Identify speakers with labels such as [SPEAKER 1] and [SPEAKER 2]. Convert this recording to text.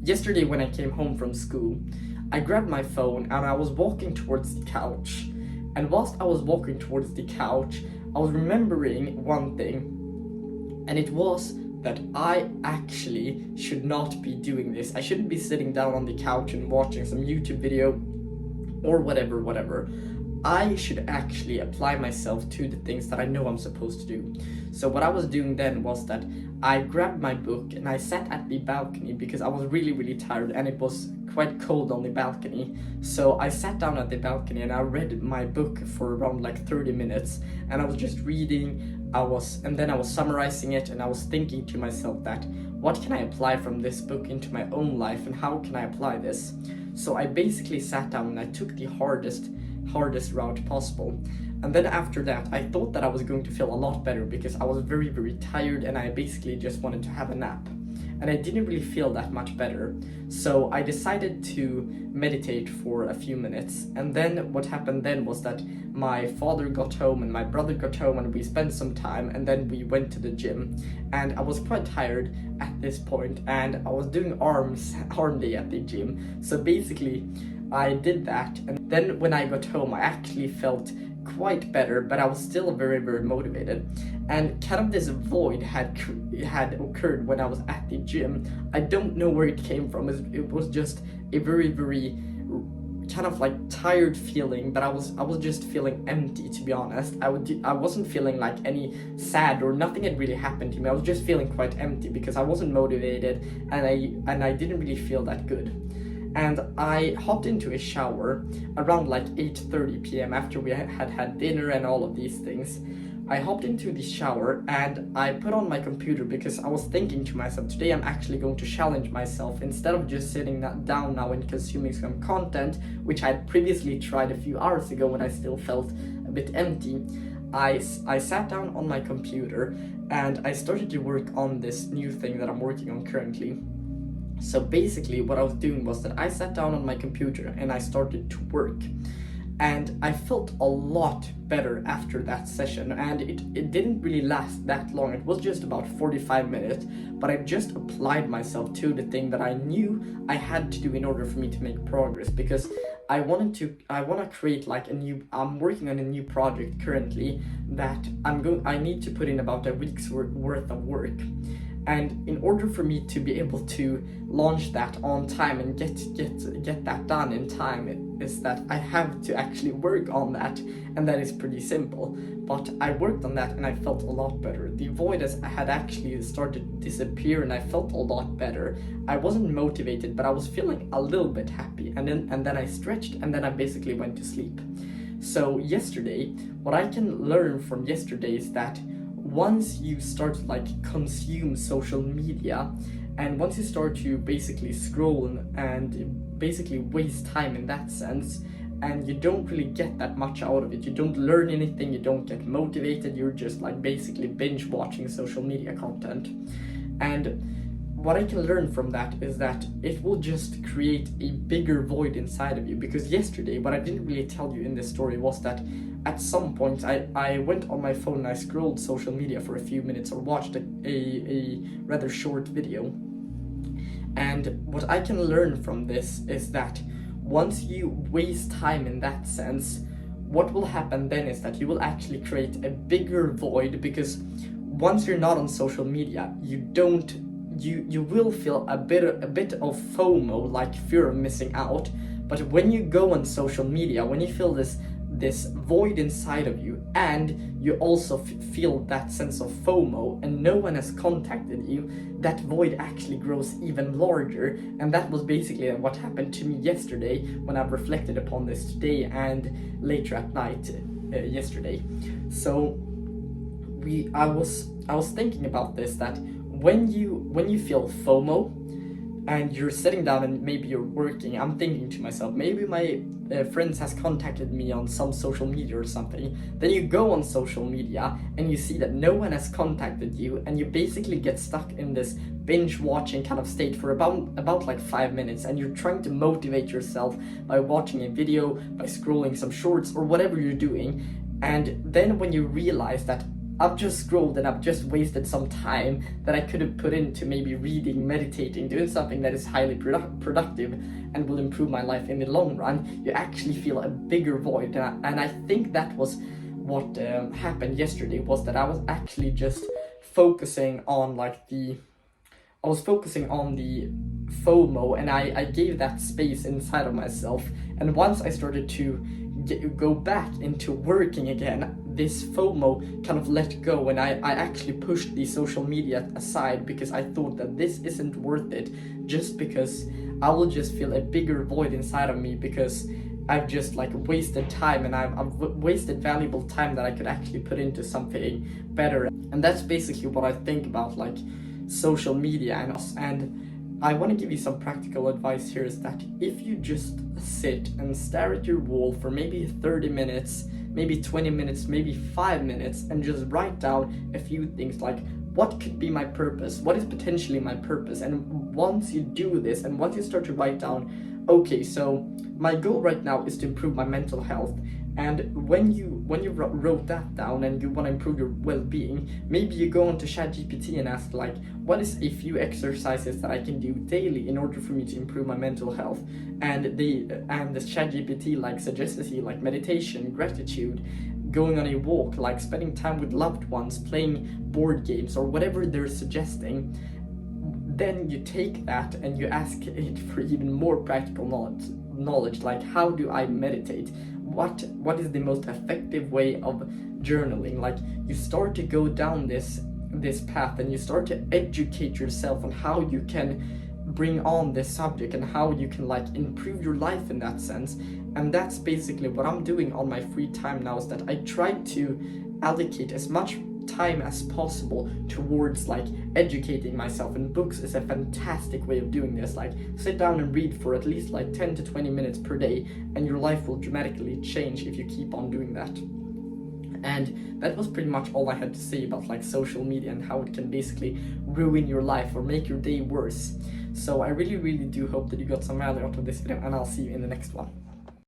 [SPEAKER 1] Yesterday when I came home from school, I grabbed my phone and I was walking towards the couch. And whilst I was walking towards the couch, I was remembering one thing, and it was that I actually should not be doing this. I shouldn't be sitting down on the couch and watching some YouTube video or whatever. I should actually apply myself to the things that I know I'm supposed to do. So what I was doing then was that I grabbed my book and I sat at the balcony because I was really tired and it was quite cold on the balcony. So I sat down at the balcony and I read my book for around like 30 minutes, and I was just reading. And then I was summarizing it, and I was thinking to myself that what can I apply from this book into my own life and how can I apply this? So I basically sat down and I took the hardest route possible. And then after that, I thought that I was going to feel a lot better because I was very tired and I basically just wanted to have a nap. And I didn't really feel that much better. So I decided to meditate for a few minutes. And then what happened then was that my father got home and my brother got home and we spent some time, and then we went to the gym. And I was quite tired at this point and I was doing arm day at the gym. So basically I did that, and then when I got home I actually felt quite better, but I was still very motivated. And kind of this void had occurred when I was at the gym. I don't know where it came from. It was just a very kind of like tired feeling, but I was just feeling empty, to be honest. I wasn't feeling like any sad or nothing had really happened to me. I was just feeling quite empty because I wasn't motivated and I didn't really feel that good. And I hopped into a shower around like 8:30 p.m. after we had dinner and all of these things. I hopped into the shower and I put on my computer because I was thinking to myself, today I'm actually going to challenge myself. Instead of just sitting down now and consuming some content, which I had previously tried a few hours ago when I still felt a bit empty, I sat down on my computer and I started to work on this new thing that I'm working on currently. So basically what I was doing was that I sat down on my computer and I started to work. And I felt a lot better after that session, and it didn't really last that long. It was just about 45 minutes, but I just applied myself to the thing that I knew I had to do in order for me to make progress, because I want to create like I'm working on a new project currently that I need to put in about a week's worth of work. And in order for me to be able to launch that on time and get that done in time, is that I have to actually work on that, and that is pretty simple. But I worked on that and I felt a lot better. The void had actually started to disappear and I felt a lot better. I wasn't motivated, but I was feeling a little bit happy. And then I stretched and then I basically went to sleep. So yesterday, what I can learn from yesterday is that once you start to like consume social media, and once you start to basically scroll and basically waste time in that sense, and you don't really get that much out of it, you don't learn anything, you don't get motivated, you're just like basically binge watching social media content. And what I can learn from that is that it will just create a bigger void inside of you. Because yesterday, what I didn't really tell you in this story was that at some point I went on my phone and I scrolled social media for a few minutes or watched a rather short video. And what I can learn from this is that once you waste time in that sense, what will happen then is that you will actually create a bigger void, because once you're not on social media, you will feel a bit of FOMO, like fear of missing out. But when you go on social media, when you feel this void inside of you, and you also feel that sense of FOMO and no one has contacted you, that void actually grows even larger. And that was basically what happened to me yesterday when I've reflected upon this today and later at night yesterday. So I was thinking about this, that when you feel FOMO and you're sitting down and maybe you're working, I'm thinking to myself, maybe my friends has contacted me on some social media or something. Then you go on social media and you see that no one has contacted you, and you basically get stuck in this binge watching kind of state for about like 5 minutes, and you're trying to motivate yourself by watching a video, by scrolling some shorts or whatever you're doing. And then when you realize that I've just scrolled and I've just wasted some time that I could have put into maybe reading, meditating, doing something that is highly productive and will improve my life in the long run. You actually feel a bigger void, and I think that was what happened yesterday, was that I was actually just focusing on the FOMO, and I gave that space inside of myself. And once I started to go back into working again, this FOMO kind of let go, and I actually pushed the social media aside, because I thought that this isn't worth it, just because I will just feel a bigger void inside of me, because I've just wasted time, and I've wasted valuable time that I could actually put into something better. And that's basically what I think about social media. And I want to give you some practical advice here, is that if you just sit and stare at your wall for maybe 30 minutes, maybe 20 minutes, maybe 5 minutes, and just write down a few things like, what could be my purpose? What is potentially my purpose? And once you do this, and once you start to write down, okay, so my goal right now is to improve my mental health. And when you wrote that down and you want to improve your well-being, maybe you go onto ChatGPT and ask what is a few exercises that I can do daily in order for me to improve my mental health? And the ChatGPT suggests you meditation, gratitude, going on a walk, spending time with loved ones, playing board games, or whatever they're suggesting. Then you take that and you ask it for even more practical knowledge, like, how do I meditate? What is the most effective way of journaling? You start to go down this path, and you start to educate yourself on how you can bring on this subject and how you can improve your life in that sense. And that's basically what I'm doing on my free time now, is that I try to allocate as much time as possible towards educating myself, and books is a fantastic way of doing this. Sit down and read for at least 10 to 20 minutes per day, and your life will dramatically change if you keep on doing that. And that was pretty much all I had to say about social media and how it can basically ruin your life or make your day worse. So I really do hope that you got some value out of this video, and I'll see you in the next one.